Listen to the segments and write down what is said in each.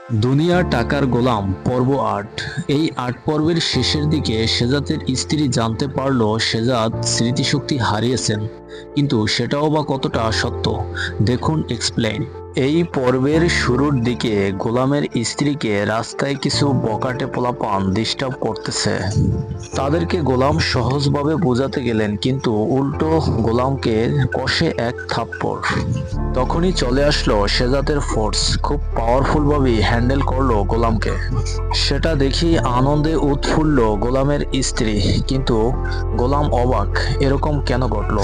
দুনিয়া টাকার গোলাম পর্ব ৮। এই ৮ পর্বের শেষের দিকে শেজাতের স্ত্রী জানতে পারল শেজাত স্মৃতিশক্তি হারিয়েছেন, কিন্তু সেটাও বা কতটা সত্য, দেখুন এক্সপ্লেইন। এই পর্বের শুরুর দিকে গোলামের স্ত্রীকে রাস্তায় কিছু বকাটে পোলাপান ডিস্টার্ব করতেছে। তাদেরকে গোলাম সহজভাবে বোঝাতে গেলেন, কিন্তু উল্টো গোলামকে কষে এক থাপ্পড়। তখনই চলে আসলো শেজাতের ফোর্স, খুব পাওয়ারফুল ভাবে হ্যান্ডেল করলো গোলামকে। সেটা দেখি আনন্দে উৎফুল্ল গোলামের স্ত্রী, কিন্তু গোলাম অবাক, এরকম কেন ঘটলো।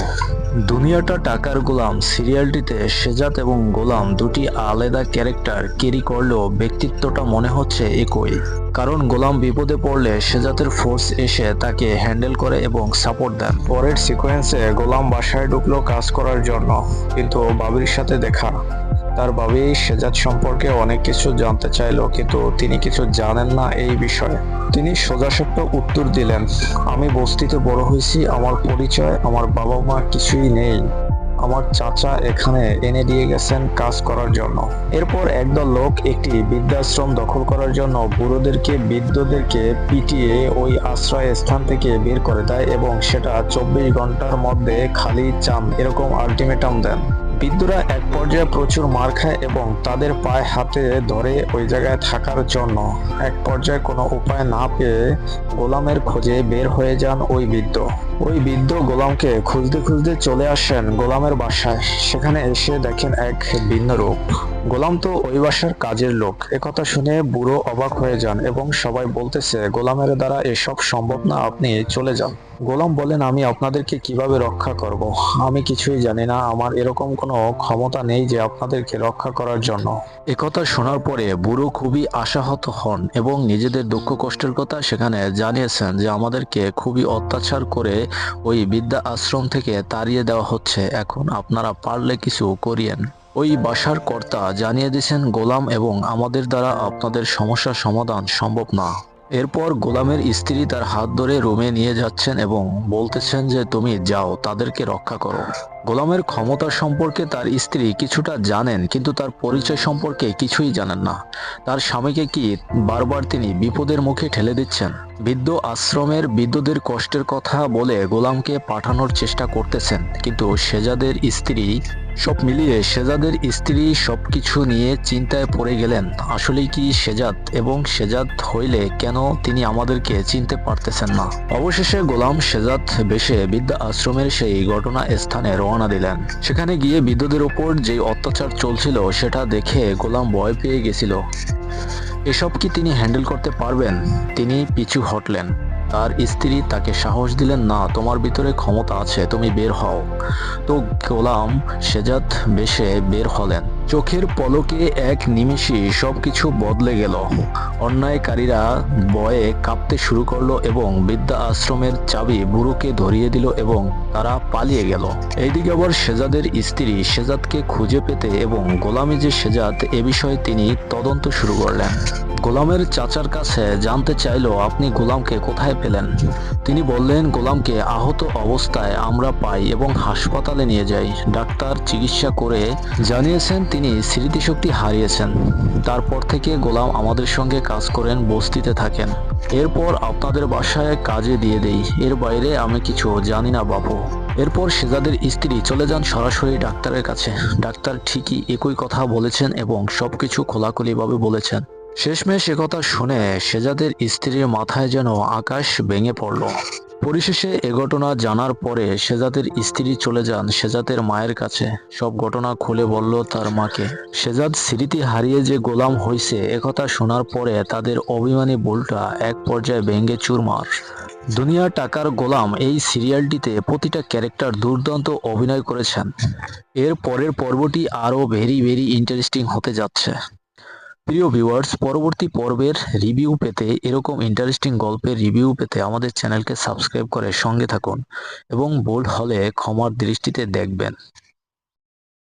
দুনিয়াটা টাকার গোলাম সিরিয়ালটিতে শেজাত এবং গোলাম দুটি আলাদা ক্যারেক্টার ক্যারি করলেও ব্যক্তিত্বটা মনে হচ্ছে একই। কারণ গোলাম বিপদে পড়লে শেজাতের ফোর্স এসে তাকে হ্যান্ডেল করে এবং সাপোর্ট দেন। পরের সিকোয়েন্সে গোলাম বাসায় ঢুকলো কাজ করার জন্য, কিন্তু বাবির সাথে দেখা। তার বাবি শেজাত সম্পর্কে অনেক কিছু জানতে চাইলো, কিন্তু তিনি কিছু জানেন না এই বিষয়ে। তিনি সোজাসাপটা উত্তর দিলেন, আমি বস্তিতে বড় হয়েছি, আমার পরিচয়, আমার বাবা মা কিছুই নেই। আমার চাচা এখানে এনে দিয়ে গেছেন কাজ করার জন্য। এরপর একদল লোক একটি বৃদ্ধাশ্রম দখল করার জন্য বুড়োদেরকে বৃদ্ধদেরকে পিটিয়ে ওই আশ্রয় স্থান থেকে বের করে দেয় এবং সেটা 24 ঘন্টার মধ্যে খালি চান এরকম আলটিমেটাম দেন। বৃদ্ধরা এক পর্যায়ে প্রচুর মার খায় এবং তাদের পায়ে হাতে ধরে ওই জায়গায় থাকার জন্য। এক পর্যায়ে কোনো উপায় না পেয়ে গোলামের খোঁজে বের হয়ে যান ওই বৃদ্ধ গোলামকে খুঁজতে খুঁজতে চলে আসেন গোলামের বাসায়। সেখানে এসে দেখেন এক ভিন্ন রূপ। গোলাম তো ওই বাসার কাজের লোক। একথা শুনে বুড়ো অবাক হয়ে যান এবং সবাই বলতেছে, গোলামের দ্বারা এসব সম্ভব না, আপনি চলে যান। গোলাম বলেন, আমি আপনাদেরকে কিভাবে রক্ষা করব? আমি কিছুই জানি না, আমার এরকম কোনো ক্ষমতা নেই যে আপনাদেরকে রক্ষা করার জন্য। একথা শোনার পরে বুড়ো খুবই আশাহত হন এবং নিজেদের দুঃখ কষ্টের কথা সেখানে জানিয়েছেন যে আমাদেরকে খুবই অত্যাচার করে ওই বৃদ্ধা আশ্রম থেকে তাড়িয়ে দেওয়া হচ্ছে, এখন আপনারা পারলে কিছু করিয়েন। ওই বাসার কর্তা জানিয়ে দিয়েছেন, গোলাম এবং আমাদের দ্বারা আপনাদের সমস্যার সমাধান সম্ভব না। এরপর গোলামের স্ত্রী তার হাত ধরে রুমে নিয়ে যাচ্ছেন এবং বলতেছেন যে তুমি যাও, তাদেরকে রক্ষা করো। গোলামের ক্ষমতা সম্পর্কে তার স্ত্রী কিছুটা জানেন, কিন্তু তার পরিচয় সম্পর্কে কিছুই জানেন না। তার স্বামীকে কি বারবার তিনি বিপদের মুখে ঠেলে দিচ্ছেন। বৃদ্ধ আশ্রমের বৃদ্ধদের কষ্টের কথা বলে গোলামকে পাঠানোর চেষ্টা করতেছেন, কিন্তু শেজাদের স্ত্রী সব মিলিয়ে শেজাদের স্ত্রী সবকিছু নিয়ে চিন্তায় পড়ে গেলেন। আসলেই কি শেজাদ, এবং শেজাদ হইলে কেন তিনি আমাদেরকে চিনতে পারতেছেন না। অবশেষে গোলাম শেজাদ বেশে বৃদ্ধা আশ্রমের সেই ঘটনা স্থানে রওনা দিলেন। সেখানে গিয়ে বৃদ্ধদের উপর যে অত্যাচার চলছিল সেটা দেখে গোলাম ভয় পেয়ে গেছিল। এসব কি তিনি হ্যান্ডেল করতে পারবেন? তিনি পিছু হটলেন। তার স্ত্রী তাকে সাহস দিলেন, না, তোমার ভিতরে ক্ষমতা আছে, তুমি বের হও। তো গোলাম শেজাদ বেশে বের হলেন। চোখের পলকে এক নিমিষেই সবকিছু বদলে গেল। অন্যায়কারীরা ভয়ে কাঁপতে শুরু করলো এবং বৃদ্ধা আশ্রমের চাবি বুড়োকে ধরিয়ে দিল এবং তারা পালিয়ে গেল। এইদিকে আবার শেজাদের স্ত্রী শেজাদকে খুঁজে পেতে এবং গোলামি যে শেজাদ এ বিষয়ে তিনি তদন্ত শুরু করলেন। গোলামের চাচার কাছে জানতে চাইলো, আপনি গোলামকে কোথায় পেলেন? তিনি বললেন, গোলামকে আহত অবস্থায় আমরা পাই এবং হাসপাতালে নিয়ে যাই। ডাক্তার চিকিৎসা করে জানিয়েছেন তিনি স্মৃতিশক্তি হারিয়েছেন। তারপর থেকে গোলাম আমাদের সঙ্গে কাজ করেন, বস্তিতে থাকেন। এরপর আপনাদের বাসায় কাজে দিয়ে দেই, এর বাইরে আমি কিছু জানি না বাবু। এরপর শেজাদের স্ত্রী চলে যান সরাসরি ডাক্তারের কাছে। ডাক্তার ঠিকই একই কথা বলেছেন এবং সবকিছু খোলাখুলিভাবে বলেছেন। শেষমেশ একথা শুনে শেজাদের স্ত্রীর মাথায় যেন আকাশ ভেঙে পড়ল। পরিশেষে এ ঘটনা জানার পরে শেজাদের স্ত্রী চলে যান শেজাদের মায়ের কাছে। সব ঘটনা খুলে বলল তার মাকে। শেজাদ স্মৃতি হারিয়ে যে গোলাম হয়েছে একথা শোনার পরে তাদের অভিমানী বুলটা এক পর্যায়ে ভেঙে চুরমার। দুনিয়া টাকার গোলাম এই সিরিয়ালটিতে প্রতিটা ক্যারেক্টার দুর্দান্ত অভিনয় করেছেন। এর পরের পর্বটি আরও ভেরি ইন্টারেস্টিং হতে যাচ্ছে। প্রিয় ভিউয়ার্স, পরবর্তী পর্বের রিভিউ পেতে, এরকম ইন্টারেস্টিং গল্পের রিভিউ পেতে আমাদের চ্যানেলকে সাবস্ক্রাইব করে সঙ্গে থাকুন এবং ভুল হলে ক্ষমার দৃষ্টিতে দেখবেন।